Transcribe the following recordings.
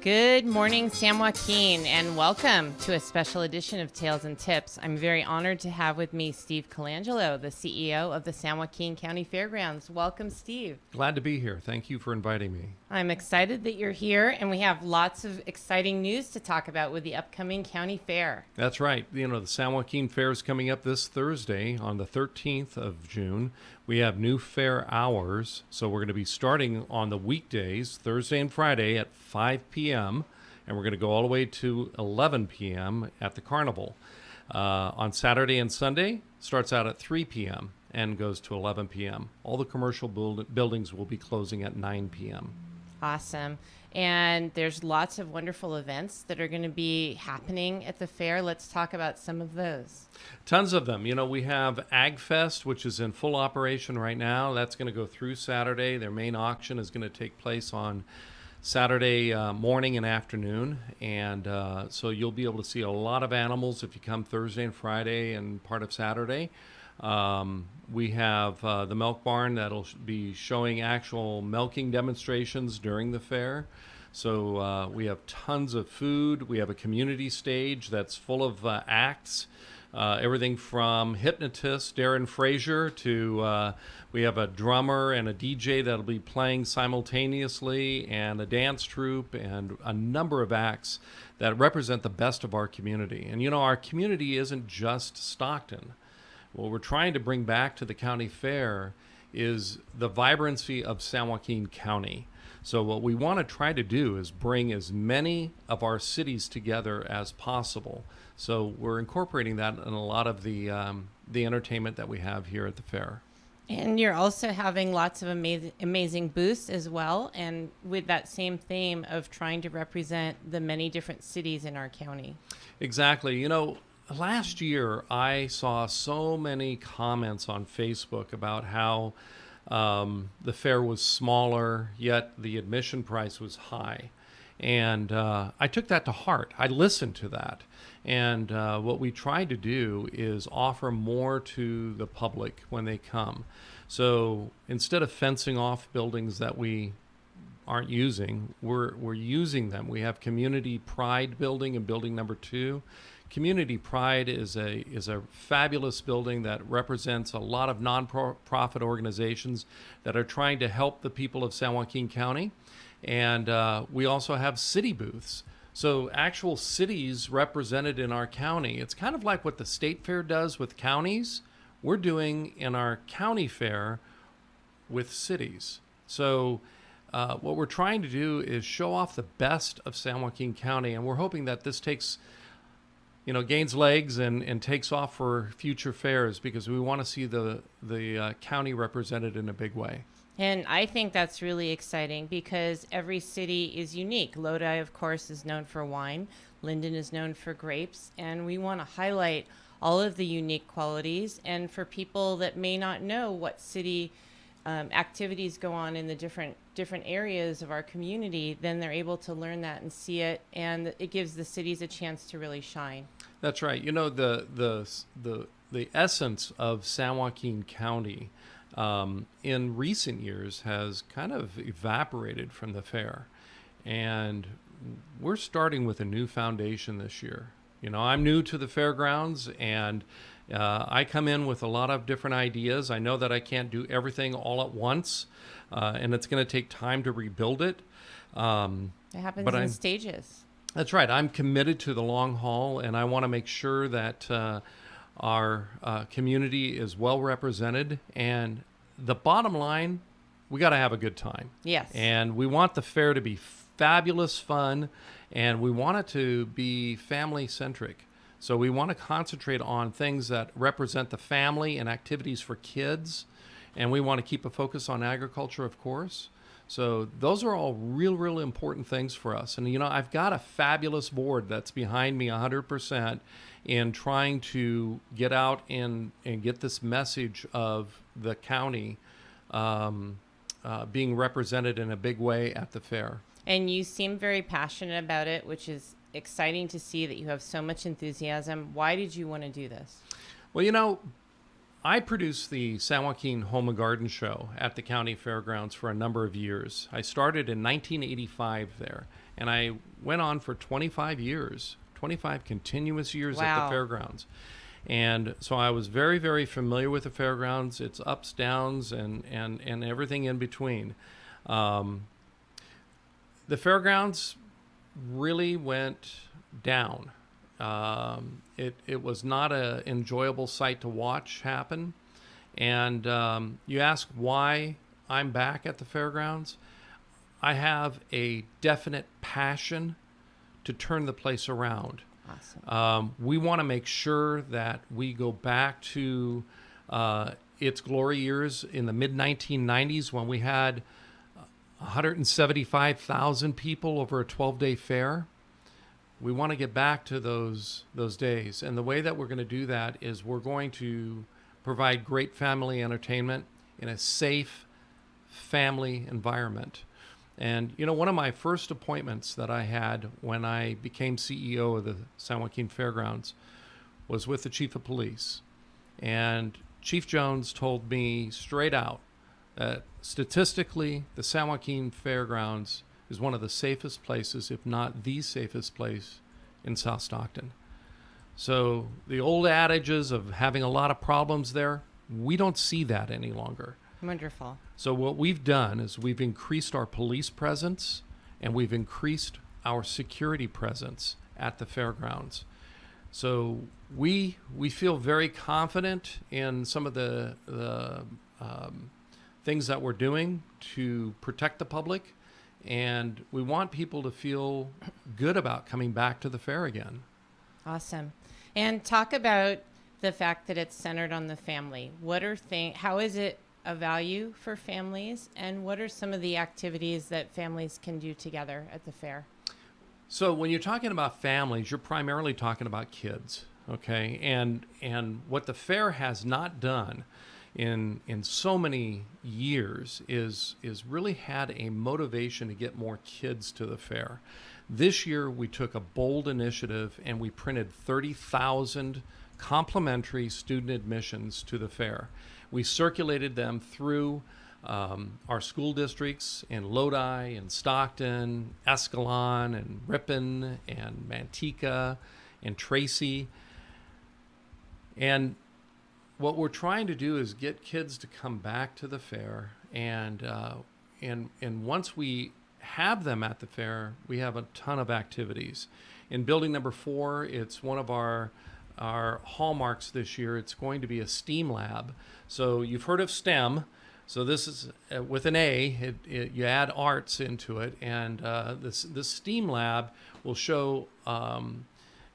Good morning, San Joaquin, and welcome to a special edition of Tales and Tips. I'm very honored to have with me Steve Colangelo, the CEO of the San Joaquin County Fairgrounds. Welcome, Steve. Glad to be here. Thank you for inviting me. I'm excited that you're here, and we have lots of exciting news to talk about with the upcoming county fair. That's right. You know, the San Joaquin Fair is coming up this Thursday on the 13th of June. We have new fair hours, so we're going to be starting on the weekdays, Thursday and Friday at 5 p.m., and we're going to go all the way to 11 p.m. at the Carnival. On Saturday and Sunday, starts out at 3 p.m. and goes to 11 p.m. All the commercial buildings will be closing at 9 p.m. Awesome. And there's lots of wonderful events that are going to be happening at the fair. Let's talk about some of those. Tons of them. You know, we have Ag Fest, which is in full operation right now. That's going to go through Saturday. Their main auction is going to take place on Saturday morning and afternoon. And so you'll be able to see a lot of animals if you come Thursday and Friday and part of Saturday. We have the milk barn that'll be showing actual milking demonstrations during the fair. So we have tons of food. We have a community stage that's full of acts, everything from hypnotist Darren Frazier to we have a drummer and a DJ that'll be playing simultaneously, and a dance troupe, and a number of acts that represent the best of our community. And you know, our community isn't just Stockton. What we're trying to bring back to the county fair is the vibrancy of San Joaquin County. So what we want to try to do is bring as many of our cities together as possible. So we're incorporating that in a lot of the entertainment that we have here at the fair. And you're also having lots of amazing booths as well, and with that same theme of trying to represent the many different cities in our county. Exactly. You know, last year, I saw so many comments on Facebook about how the fair was smaller, yet the admission price was high. And I took that to heart. I listened to that. And what we tried to do is offer more to the public when they come. So instead of fencing off buildings that we aren't using, we're using them. We have Community Pride building and building number 2. Community Pride is a fabulous building that represents a lot of nonprofit organizations that are trying to help the people of San Joaquin County. And we also have city booths. So actual cities represented in our county. It's kind of like what the state fair does with counties. We're doing in our county fair with cities. So what we're trying to do is show off the best of San Joaquin County, and we're hoping that this gains legs and takes off for future fairs, because we want to see the county represented in a big way. And I think that's really exciting because every city is unique. Lodi, of course, is known for wine. Linden is known for grapes. And we want to highlight all of the unique qualities. And for people that may not know what city activities go on in the different areas of our community, then they're able to learn that and see it. And it gives the cities a chance to really shine. That's right. You know, the essence of San Joaquin County in recent years has kind of evaporated from the fair, and we're starting with a new foundation this year. You know, I'm new to the fairgrounds, and I come in with a lot of different ideas. I know that I can't do everything all at once, and it's going to take time to rebuild it. It happens in stages. That's right. I'm committed to the long haul, and I want to make sure that our community is well represented. And the bottom line, we got to have a good time. Yes. And we want the fair to be fabulous fun, and we want it to be family centric. So we want to concentrate on things that represent the family and activities for kids. And we want to keep a focus on agriculture, of course. So those are all real important things for us. And, you know, I've got a fabulous board that's behind me 100% in trying to get out and get this message of the county being represented in a big way at the fair. And you seem very passionate about it, which is exciting to see that you have so much enthusiasm. Why did you want to do this? Well, you know, I produced the San Joaquin Home and Garden Show at the county fairgrounds for a number of years. I started in 1985 there, and I went on for 25 years, 25 continuous years at Wow. the fairgrounds. And so I was very, very familiar with the fairgrounds, its ups, downs, and everything in between. The fairgrounds really went down. It was not an enjoyable sight to watch happen. And you ask why I'm back at the fairgrounds. I have a definite passion to turn the place around. Awesome. We want to make sure that we go back to its glory years in the mid-1990s when we had 175,000 people over a 12-day fair. We want to get back to those days. And the way that we're going to do that is we're going to provide great family entertainment in a safe family environment. And, you know, one of my first appointments that I had when I became CEO of the San Joaquin Fairgrounds was with the chief of police. And Chief Jones told me straight out that statistically, the San Joaquin Fairgrounds is one of the safest places, if not the safest place in South Stockton. So the old adages of having a lot of problems there, we don't see that any longer. Wonderful. So what we've done is we've increased our police presence and we've increased our security presence at the fairgrounds. So we feel very confident in some of the things that we're doing to protect the public, and we want people to feel good about coming back to the fair again. Awesome. And talk about the fact that it's centered on the family. How is it a value for families, and what are some of the activities that families can do together at the fair? So when you're talking about families, you're primarily talking about kids, okay? And what the fair has not done in so many years is really had a motivation to get more kids to the fair. This year we took a bold initiative and we printed 30,000 complimentary student admissions to the fair. We circulated them through our school districts in Lodi and Stockton, Escalon and Ripon and Manteca and Tracy. And what we're trying to do is get kids to come back to the fair, and once we have them at the fair, we have a ton of activities. In building number 4, it's one of our hallmarks this year. It's going to be a STEAM lab. So you've heard of STEM. So this is with an A. You add arts into it, and this STEAM lab will show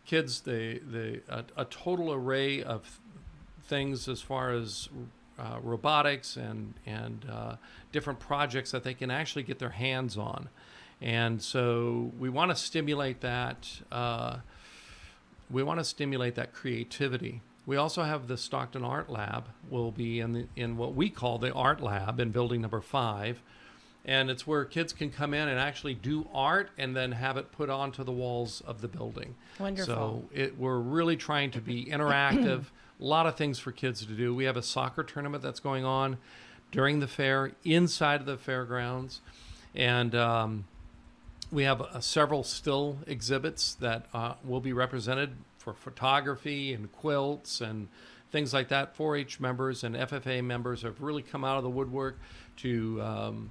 kids a total array of things as far as robotics and different projects that they can actually get their hands on. And so we want to stimulate that. We want to stimulate that creativity. We also have the Stockton Art Lab. Will be in what we call the Art Lab in building number 5. And it's where kids can come in and actually do art and then have it put onto the walls of the building. Wonderful. So we're really trying to be interactive. A lot of things for kids to do. We have a soccer tournament that's going on during the fair inside of the fairgrounds. And we have several still exhibits that will be represented for photography and quilts and things like that. 4-H members and FFA members have really come out of the woodwork to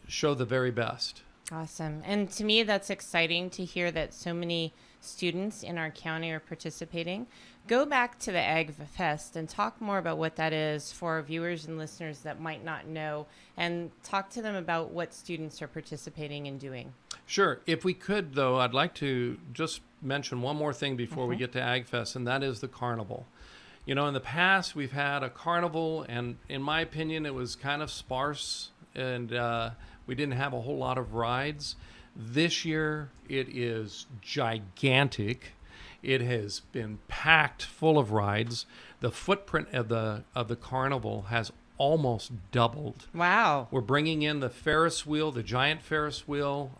show the very best. Awesome. And to me, that's exciting to hear that so many students in our county are participating. Go back to the Ag Fest and talk more about what that is for our viewers and listeners that might not know, and talk to them about what students are participating and doing. Sure. If we could, though, I'd like to just mention one more thing before we get to Ag Fest, and that is the Carnival. You know, in the past, we've had a carnival, and in my opinion, it was kind of sparse, and we didn't have a whole lot of rides. This year, it is gigantic. It has been packed full of rides. The footprint of the carnival has almost doubled. Wow. We're bringing in the Ferris wheel, the giant Ferris wheel.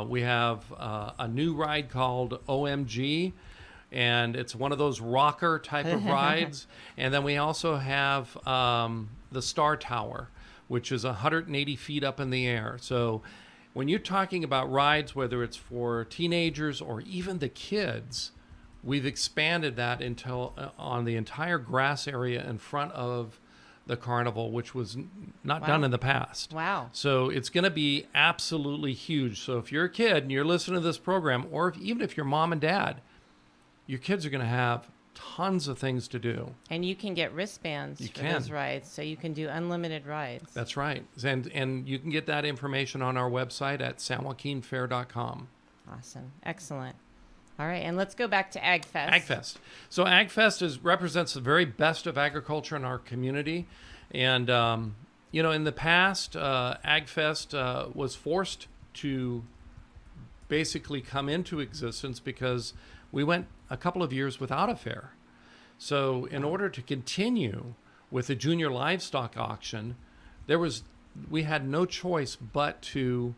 We have a new ride called OMG. and it's one of those rocker type of rides. And then we also have the Star Tower, which is 180 feet up in the air. So when you're talking about rides, whether it's for teenagers or even the kids, we've expanded that until on the entire grass area in front of the carnival, which was not done in the past. Wow. So it's going to be absolutely huge. So if you're a kid and you're listening to this program, or even if you're mom and dad, your kids are going to have tons of things to do. And you can get wristbands for those rides, so you can do unlimited rides. That's right. And you can get that information on our website at sanjoaquinfair.com. Awesome. Excellent. All right, and let's go back to AgFest. AgFest. So AgFest represents the very best of agriculture in our community. And, in the past, AgFest was forced to basically come into existence because we went a couple of years without a fair. So in order to continue with the junior livestock auction, we had no choice but to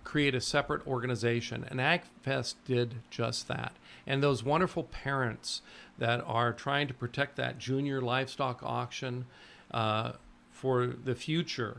create a separate organization, and AgFest did just that. And those wonderful parents that are trying to protect that junior livestock auction for the future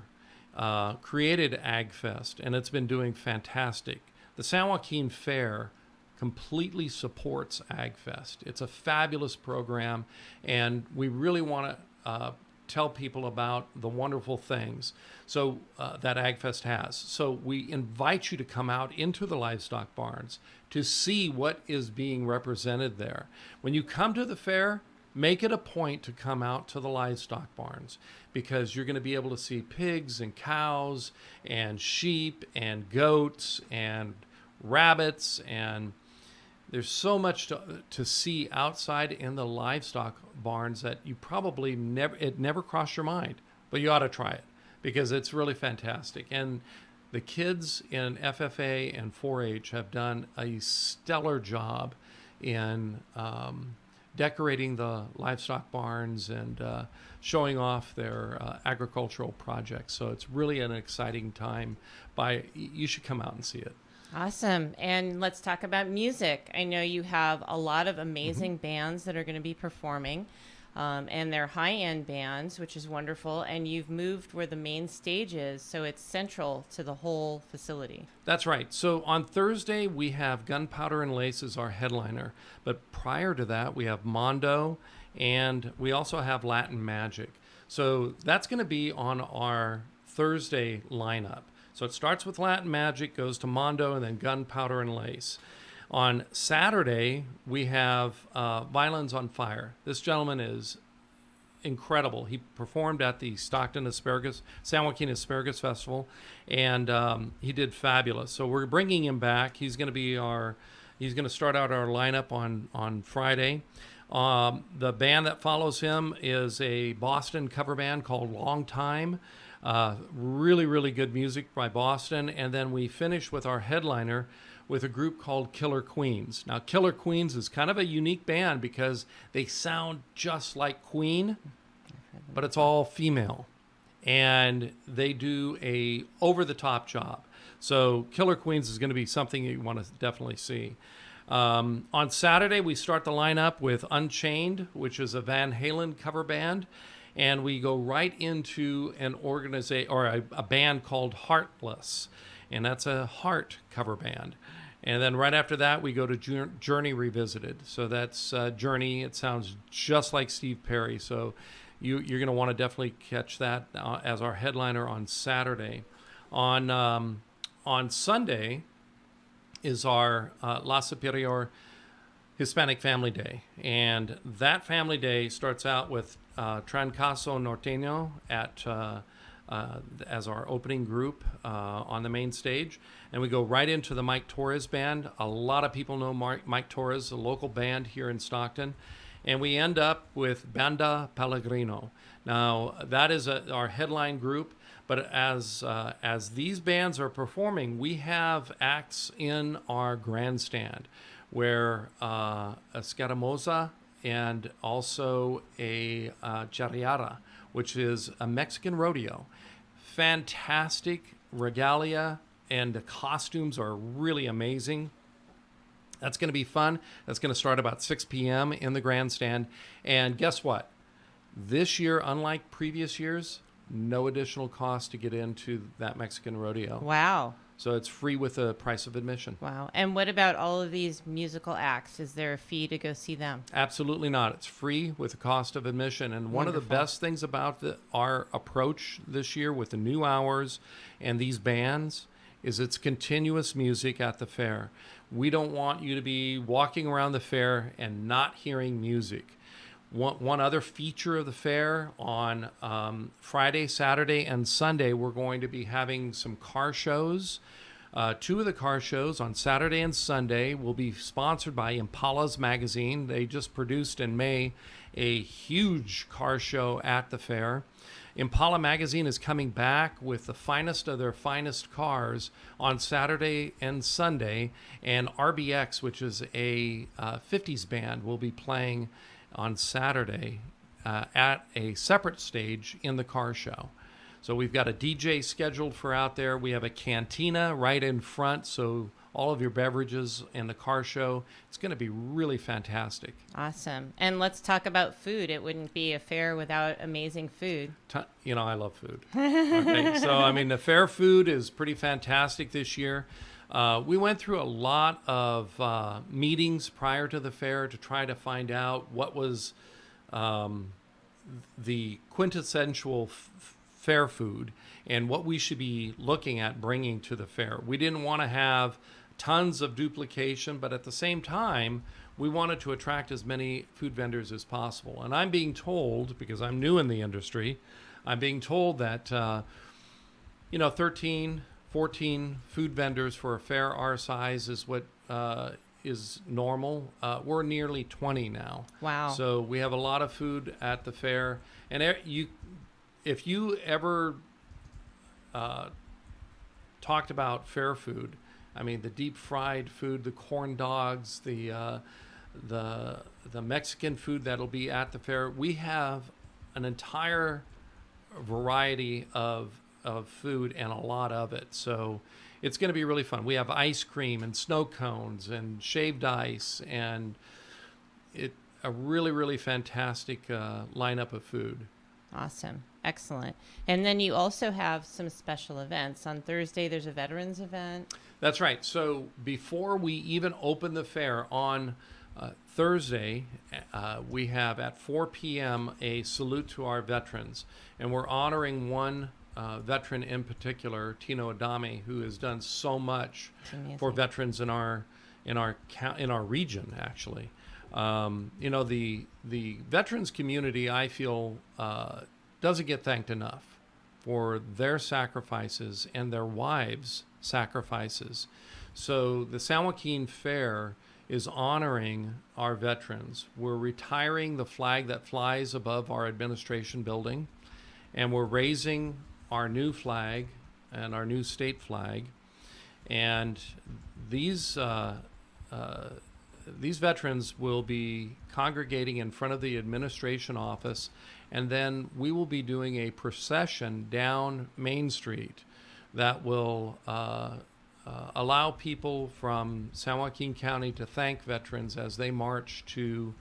created AgFest, and it's been doing fantastic. The San Joaquin Fair completely supports AgFest. It's a fabulous program, and we really want to tell people about the wonderful things that AgFest has. So we invite you to come out into the livestock barns to see what is being represented there. When you come to the fair, make it a point to come out to the livestock barns, because you're going to be able to see pigs and cows and sheep and goats and rabbits, and there's so much to see outside in the livestock barns that you probably never crossed your mind, but you ought to try it because it's really fantastic. And the kids in FFA and 4-H have done a stellar job in decorating the livestock barns and showing off their agricultural projects. So it's really an exciting time. You should come out and see it. Awesome. And let's talk about music. I know you have a lot of amazing bands that are going to be performing, and they're high-end bands, which is wonderful. And you've moved where the main stage is, so it's central to the whole facility. That's right. So on Thursday, we have Gunpowder and Lace as our headliner. But prior to that, we have Mondo, and we also have Latin Magic. So that's going to be on our Thursday lineup. So it starts with Latin Magic, goes to Mondo, and then Gunpowder and Lace. On Saturday, we have Violins on Fire. This gentleman is incredible. He performed at the Stockton San Joaquin Asparagus Festival, and he did fabulous. So we're bringing him back. He's going to start out our lineup on Friday. The band that follows him is a Boston cover band called Long Time. Really, really good music by Boston. And then we finish with our headliner with a group called Killer Queens. Now, Killer Queens is kind of a unique band because they sound just like Queen, but it's all female. And they do a over-the-top job. So Killer Queens is going to be something you want to definitely see. On Saturday, we start the lineup with Unchained, which is a Van Halen cover band. And we go right into an organization or a band called Heartless, and that's a Heart cover band. And then right after that, we go to Journey Revisited. So that's Journey. It sounds just like Steve Perry. So you're going to want to definitely catch that as our headliner on Saturday. On Sunday is our La Superior Hispanic Family Day, and that Family Day starts out with Trancaso Norteño as our opening group on the main stage, and we go right into the Mike Torres Band. A lot of people know Mike Torres, a local band here in Stockton, and we end up with Banda Pellegrino. Now that is our headline group, but as these bands are performing, we have acts in our grandstand where a Escaramuza and also a charreada, which is a Mexican rodeo. Fantastic regalia, and the costumes are really amazing. That's going to be fun. That's going to start about 6 p.m. in the grandstand. And guess what? This year, unlike previous years, no additional cost to get into that Mexican rodeo. Wow. So it's free with the price of admission. Wow. And what about all of these musical acts? Is there a fee to go see them? Absolutely not. It's free with the cost of admission. And one of the best things about our approach this year with the new hours and these bands is it's continuous music at the fair. We don't want you to be walking around the fair and not hearing music. One other feature of the fair on Friday, Saturday, and Sunday, we're going to be having some car shows. Two of the car shows on Saturday and Sunday will be sponsored by Impala's Magazine. They just produced in May a huge car show at the fair. Impala Magazine is coming back with the finest of their finest cars on Saturday and Sunday, and RBX, which is a 50s band, will be playing on Saturday at a separate stage in the car show. So we've got a DJ scheduled for out there. We have a cantina right in front, so all of your beverages in the car show. It's going to be really fantastic. Awesome. And let's talk about food. It wouldn't be a fair without amazing food. You know, I love food. Okay, so, I mean, the fair food is pretty fantastic this year. We went through a lot of meetings prior to the fair to try to find out what was the quintessential fair food and what we should be looking at bringing to the fair. We didn't want to have tons of duplication, but at the same time, we wanted to attract as many food vendors as possible. And I'm being told, because I'm new in the industry, I'm being told that, 13, 14 food vendors for a fair our size is what is normal. We're nearly 20 now. Wow. So we have a lot of food at the fair. And if you ever talked about fair food, I mean, the deep fried food, the corn dogs, the Mexican food that'll be at the fair, we have an entire variety of food and a lot of it. So it's going to be really fun. We have ice cream and snow cones and shaved ice and a really, really fantastic lineup of food. Awesome. Excellent. And then you also have some special events. On Thursday, there's a veterans event. That's right. So before we even open the fair on Thursday, we have at 4 p.m. a salute to our veterans. And we're honoring one veteran in particular, Tino, who has done so much for veterans in our region, actually. The veterans community, I feel, doesn't get thanked enough for their sacrifices and their wives' sacrifices. So the San Joaquin Fair is honoring our veterans. We're retiring the flag that flies above our administration building, and we're raising our new flag and our new state flag. And these veterans will be congregating in front of the administration office, and then we will be doing a procession down Main Street that will allow people from San Joaquin County to thank veterans as they march to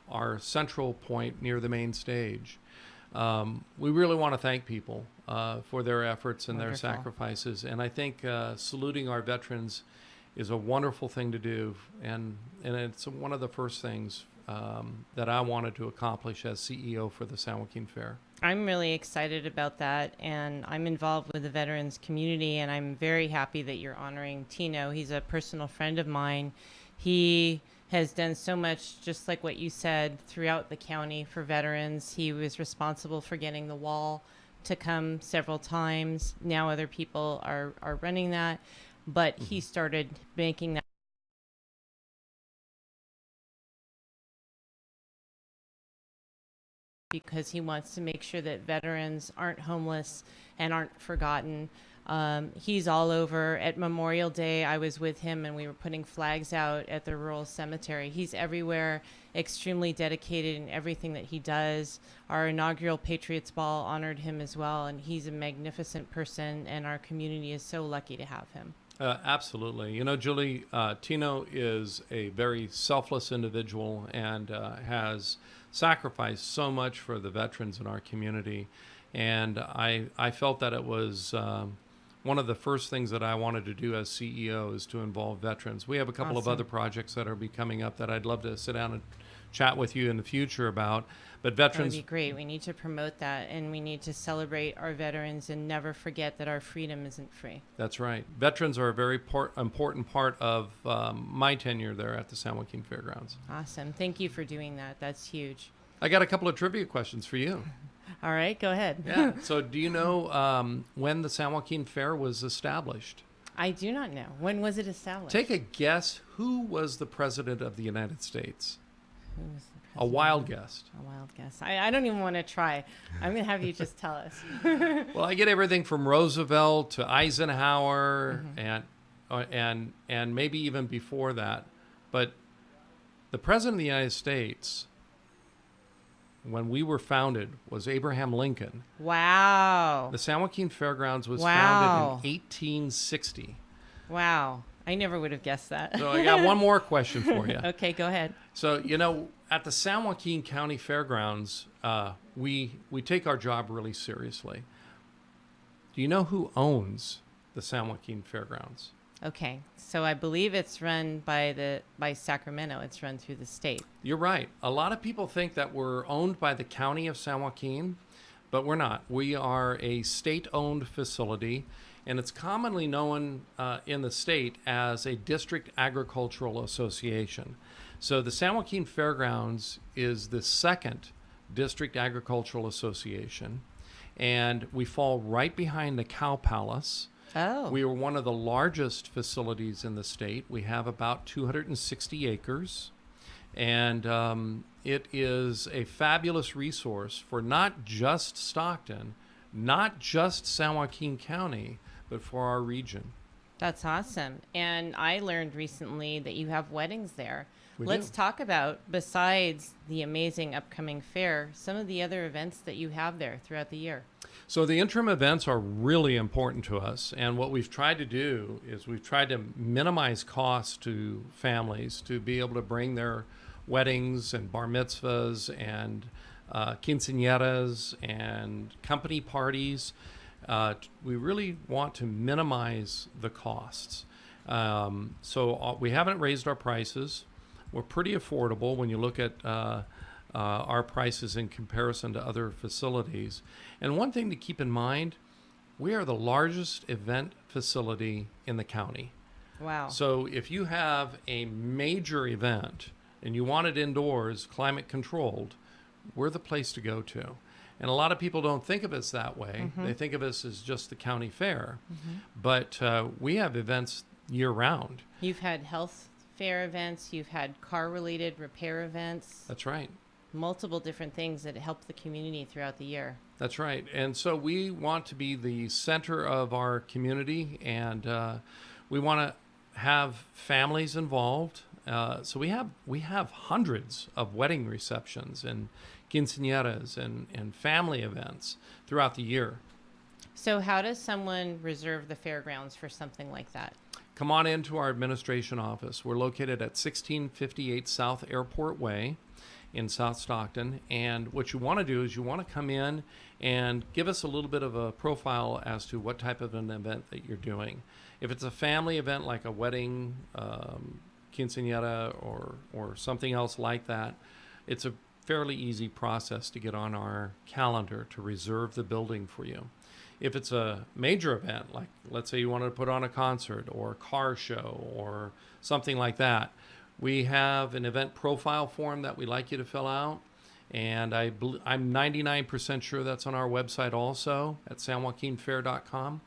our central point near the main stage. We really want to thank people for their efforts and their sacrifices, and I think saluting our veterans is a wonderful thing to do, and it's one of the first things that I wanted to accomplish as CEO for the San Joaquin Fair. I'm really excited about that, and I'm involved with the veterans community, and I'm very happy that you're honoring Tino. He's a personal friend of mine. He has done so much, just like what you said, throughout the county for veterans. He was responsible for getting the wall to come several times. Now other people are running that, but he started making that because he wants to make sure that veterans aren't homeless and aren't forgotten. He's all over. At Memorial Day, I was with him and we were putting flags out at the rural cemetery. He's everywhere, extremely dedicated in everything that he does. Our inaugural Patriots Ball honored him as well, and he's a magnificent person, and our community is so lucky to have him. Absolutely. You know, Julie, Tino is a very selfless individual and has sacrificed so much for the veterans in our community. And I felt that it was one of the first things that I wanted to do as CEO is to involve veterans. We have a couple of Awesome. other projects that are be coming up that I'd love to sit down and chat with you in the future about. But veterans, That would be great. We need to promote that, and we need to celebrate our veterans and never forget that our freedom isn't free. that's right. Veterans are a very important part of my tenure there at the San Joaquin Fairgrounds. Awesome. Thank you for doing that. That's huge. I got a couple of trivia questions for you. All right, go ahead. Yeah. So, do you know when the San Joaquin Fair was established? I do not know. When was it established? Take a guess. Who was the president of the United States? Who was the A president? wild guess. A wild guess. I don't even want to try. I'm going to have you just tell us. Well, I get everything from Roosevelt to Eisenhower and maybe even before that. But the president of the United States, when we were founded, was Abraham Lincoln. Wow. The San Joaquin Fairgrounds was Wow. founded in 1860. Wow. I never would have guessed that. So I got one more question for you. Okay, go ahead. So, you know, at the San Joaquin County Fairgrounds, we take our job really seriously. Do you know who owns the San Joaquin Fairgrounds? Okay. So I believe it's run by Sacramento. It's run through the state. You're right. A lot of people think that we're owned by the county of San Joaquin, but we're not. We are a state-owned facility, and it's commonly known in the state as a district agricultural association. So the San Joaquin Fairgrounds is the second district agricultural association, and we fall right behind the Cow Palace. Oh. We are one of the largest facilities in the state. We have about 260 acres, and it is a fabulous resource for not just Stockton, not just San Joaquin County, but for our region. That's awesome. And I learned recently that you have weddings there. We Let's do. talk about, besides the amazing upcoming fair, some of the other events that you have there throughout the year. So the interim events are really important to us, and what we've tried to do is we've tried to minimize costs to families to be able to bring their weddings and bar mitzvahs and quinceañeras and company parties. We really want to minimize the costs. So we haven't raised our prices. We're pretty affordable when you look at our prices in comparison to other facilities. And one thing to keep in mind, we are the largest event facility in the county. Wow. So if you have a major event and you want it indoors, climate controlled, we're the place to go to. And a lot of people don't think of us that way. They think of us as just the county fair. But we have events year round. You've had health fair events. You've had car-related repair events. That's right. Multiple different things that help the community throughout the year. That's right. And so we want to be the center of our community, and we want to have families involved. So we have hundreds of wedding receptions and quinceañeras and family events throughout the year. So how does someone reserve the fairgrounds for something like that? Come on into our administration office. We're located at 1658 South Airport Way in South Stockton. And what you want to do is you want to come in and give us a little bit of a profile as to what type of an event that you're doing. If it's a family event like a wedding, quinceañera, or something else like that, it's a fairly easy process to get on our calendar to reserve the building for you. If it's a major event, like let's say you wanted to put on a concert or a car show or something like that, we have an event profile form that we like you to fill out. And I'm 99% sure that's on our website also at sanjoaquinfair.com.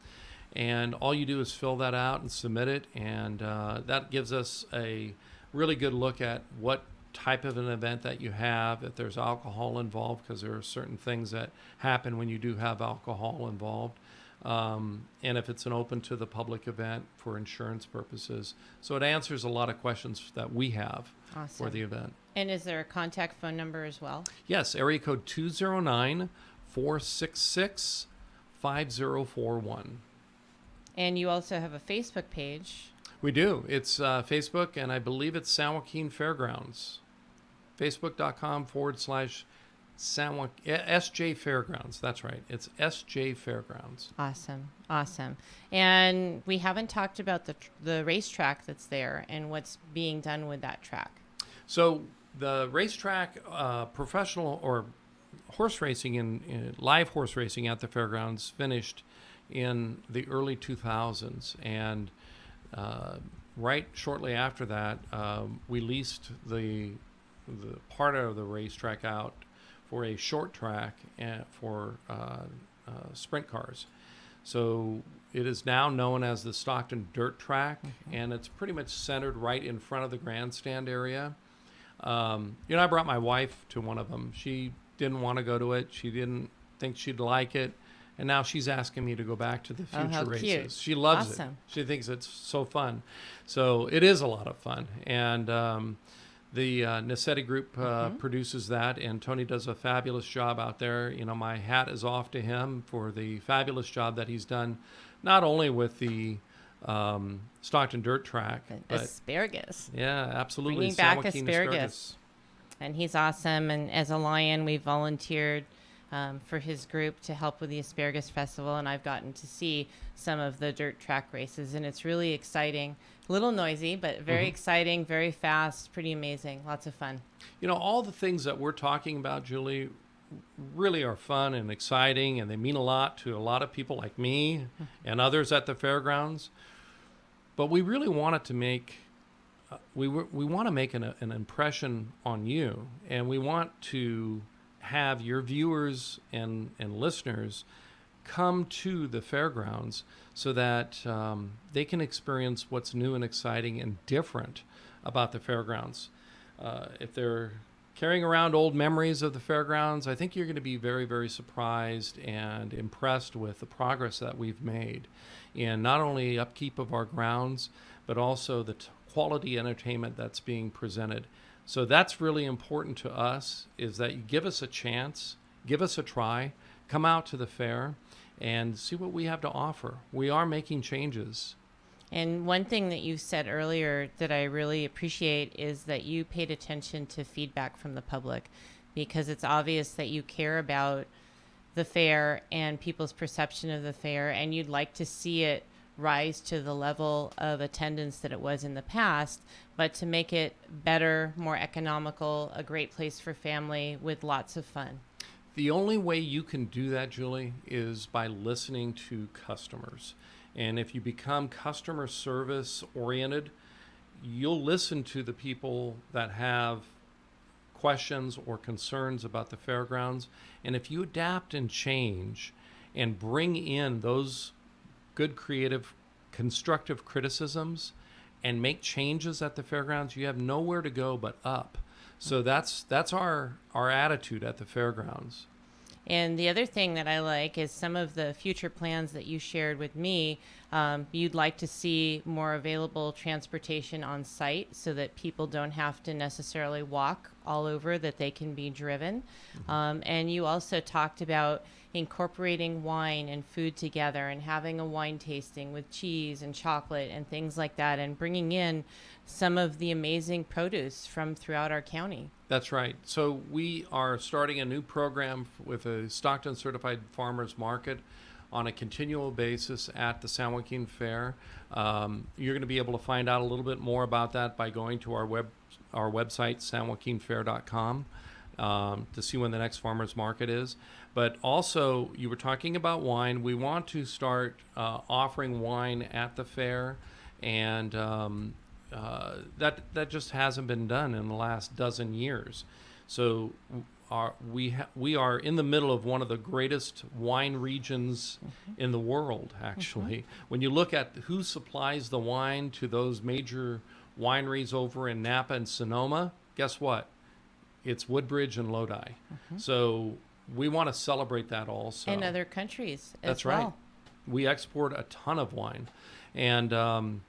And all you do is fill that out and submit it. And that gives us a really good look at what type of an event that you have, if there's alcohol involved, because there are certain things that happen when you do have alcohol involved, and if it's an open to the public event for insurance purposes. So it answers a lot of questions that we have for the event. And is there a contact phone number as well? Yes, area code 209-466-5041. And you also have a Facebook page. We do. It's Facebook, and I believe it's San Joaquin Fairgrounds. Facebook.com/SJ Fairgrounds. That's right. It's SJ Fairgrounds. Awesome. Awesome. And we haven't talked about the racetrack that's there and what's being done with that track. So the racetrack, professional or horse racing in live horse racing at the fairgrounds finished in the early 2000s, and right shortly after that, we leased the part of the racetrack out for a short track and for sprint cars. So it is now known as the Stockton Dirt Track, and it's pretty much centered right in front of the grandstand area. I brought my wife to one of them. She didn't want to go to it. She didn't think she'd like it. And now she's asking me to go back to the future races. Cute. She loves it. She thinks it's so fun. So it is a lot of fun. And the Nassetti Group produces that, and Tony does a fabulous job out there. My hat is off to him for the fabulous job that he's done, not only with the Stockton Dirt Track, but Asparagus. Yeah, absolutely. Bringing back asparagus. And he's awesome. And as a Lion, we volunteered for his group to help with the Asparagus Festival, and I've gotten to see some of the dirt track races, and it's really exciting. A little noisy, but very exciting, very fast, pretty amazing, lots of fun. All the things that we're talking about, Julie, really are fun and exciting, and they mean a lot to a lot of people like me and others at the fairgrounds. But we really wanted to make we want to make an impression on you, and we want to have your viewers and listeners come to the fairgrounds so that they can experience what's new and exciting and different about the fairgrounds. If they're carrying around old memories of the fairgrounds, I think you're going to be very, very surprised and impressed with the progress that we've made in not only upkeep of our grounds, but also the quality entertainment that's being presented. So that's really important to us, is that you give us a chance, give us a try, come out to the fair and see what we have to offer. We are making changes. And one thing that you said earlier that I really appreciate is that you paid attention to feedback from the public, because it's obvious that you care about the fair and people's perception of the fair, and you'd like to see it rise to the level of attendance that it was in the past, but to make it better, more economical, a great place for family with lots of fun. The only way you can do that, Julie, is by listening to customers. And if you become customer service oriented, you'll listen to the people that have questions or concerns about the fairgrounds. And if you adapt and change and bring in those good, creative, constructive criticisms and make changes at the fairgrounds, you have nowhere to go but up. So that's our attitude at the fairgrounds. And the other thing that I like is some of the future plans that you shared with me. You'd like to see more available transportation on site so that people don't have to necessarily walk all over, that they can be driven. And you also talked about incorporating wine and food together and having a wine tasting with cheese and chocolate and things like that, and bringing in some of the amazing produce from throughout our county. That's right. So we are starting a new program with a Stockton Certified Farmers Market on a continual basis at the San Joaquin Fair. You're going to be able to find out a little bit more about that by going to our website, sanjoaquinfair.com, to see when the next farmers market is. But also, you were talking about wine. We want to start offering wine at the fair, and that just hasn't been done in the last dozen years. So we are in the middle of one of the greatest wine regions in the world, actually. When you look at who supplies the wine to those major wineries over in Napa and Sonoma, guess what? It's Woodbridge and Lodi. So we want to celebrate that also. And other countries as That's well. right. We export a ton of wine. And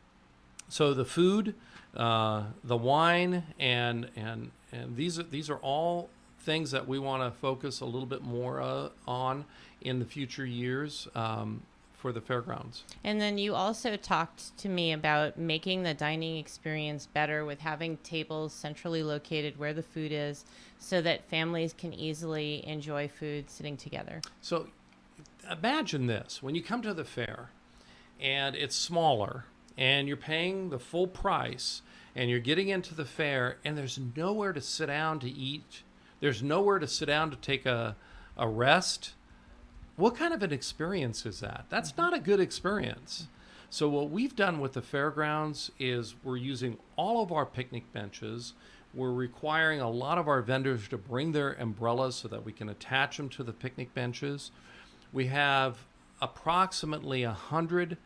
so the food, the wine, and these are all things that we want to focus a little bit more on in the future years. for the fairgrounds. And then you also talked to me about making the dining experience better with having tables centrally located where the food is so that families can easily enjoy food sitting together. So imagine this. When you come to the fair and it's smaller and you're paying the full price and you're getting into the fair and there's nowhere to sit down to eat, there's nowhere to sit down to take a rest, what kind of an experience is that? That's not a good experience. So what we've done with the fairgrounds is we're using all of our picnic benches. We're requiring a lot of our vendors to bring their umbrellas so that we can attach them to the picnic benches. We have approximately 100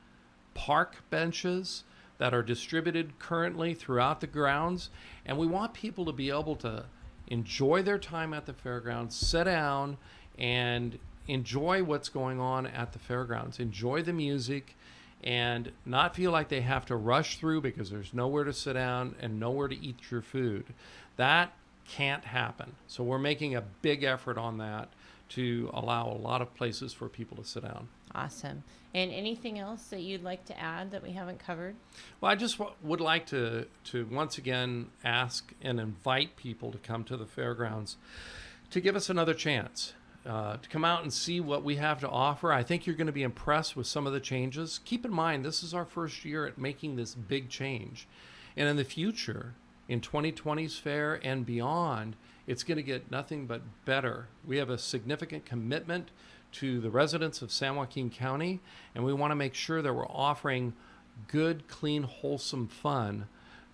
park benches that are distributed currently throughout the grounds, and we want people to be able to enjoy their time at the fairgrounds, sit down and enjoy what's going on at the fairgrounds, enjoy the music, and not feel like they have to rush through because there's nowhere to sit down and nowhere to eat your food. That can't happen. So we're making a big effort on that to allow a lot of places for people to sit down. Awesome. And anything else that you'd like to add that we haven't covered? Well, I just would like to once again ask and invite people to come to the fairgrounds to give us another chance. To come out and see what we have to offer. I think you're going to be impressed with some of the changes. Keep in mind, this is our first year at making this big change. And in the future, in 2020's fair and beyond, it's going to get nothing but better. We have a significant commitment to the residents of San Joaquin County, and we want to make sure that we're offering good, clean, wholesome fun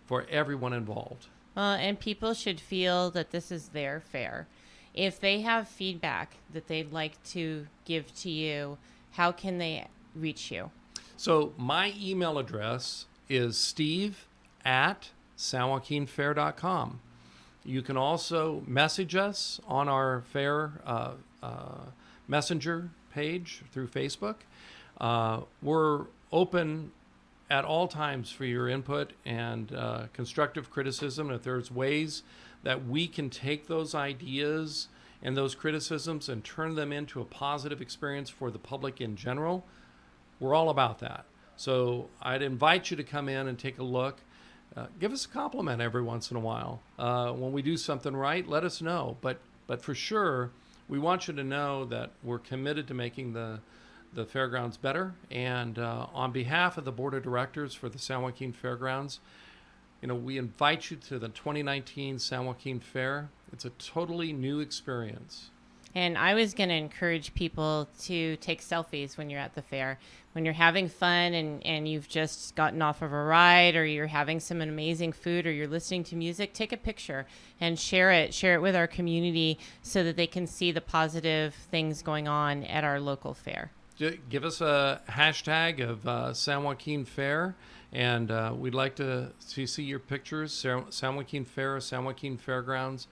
for everyone involved. And people should feel that this is their fair. If they have feedback that they'd like to give to you, how can they reach you? So my email address is steve@sanjoaquinfair.com. You can also message us on our fair messenger page through Facebook. We're open at all times for your input and constructive criticism. If there's ways that we can take those ideas and those criticisms and turn them into a positive experience for the public in general, we're all about that. So I'd invite you to come in and take a look. Give us a compliment every once in a while. When we do something right, let us know. But for sure, we want you to know that we're committed to making the fairgrounds better. And on behalf of the board of directors for the San Joaquin Fairgrounds, we invite you to the 2019 San Joaquin Fair. It's a totally new experience. And I was going to encourage people to take selfies when you're at the fair. When you're having fun and you've just gotten off of a ride, or you're having some amazing food, or you're listening to music, take a picture and share it. Share it with our community so that they can see the positive things going on at our local fair. Give us a hashtag of San Joaquin Fair, and we'd like to see your pictures. San Joaquin Fair, San Joaquin Fairgrounds,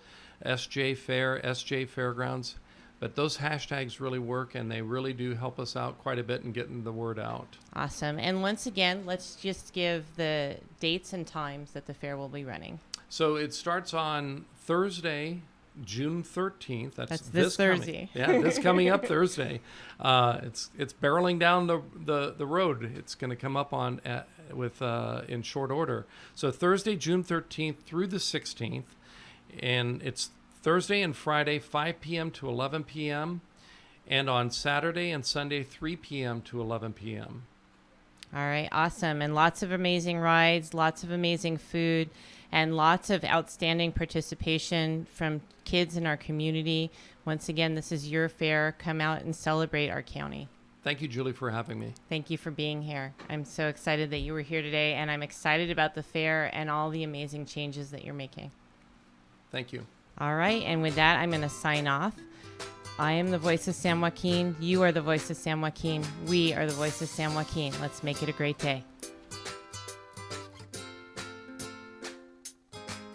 SJ Fair, SJ Fairgrounds. But those hashtags really work, and they really do help us out quite a bit in getting the word out. Awesome. And once again, let's just give the dates and times that the fair will be running. So it starts on Thursday, June 13th. That's this Thursday. This coming up Thursday. It's barreling down the road. It's going to come up on in short order. So Thursday, June 13th through the 16th, and it's Thursday and Friday, 5 p.m. to 11 p.m., and on Saturday and Sunday, 3 p.m. to 11 p.m. All right, awesome. And lots of amazing rides, lots of amazing food, and lots of outstanding participation from kids in our community. Once again, this is your fair. Come out and celebrate our county. Thank you, Julie, for having me. Thank you for being here. I'm so excited that you were here today, and I'm excited about the fair and all the amazing changes that you're making. Thank you. All right, and with that, I'm going to sign off. I am the voice of San Joaquin. You are the voice of San Joaquin. We are the voice of San Joaquin. Let's make it a great day.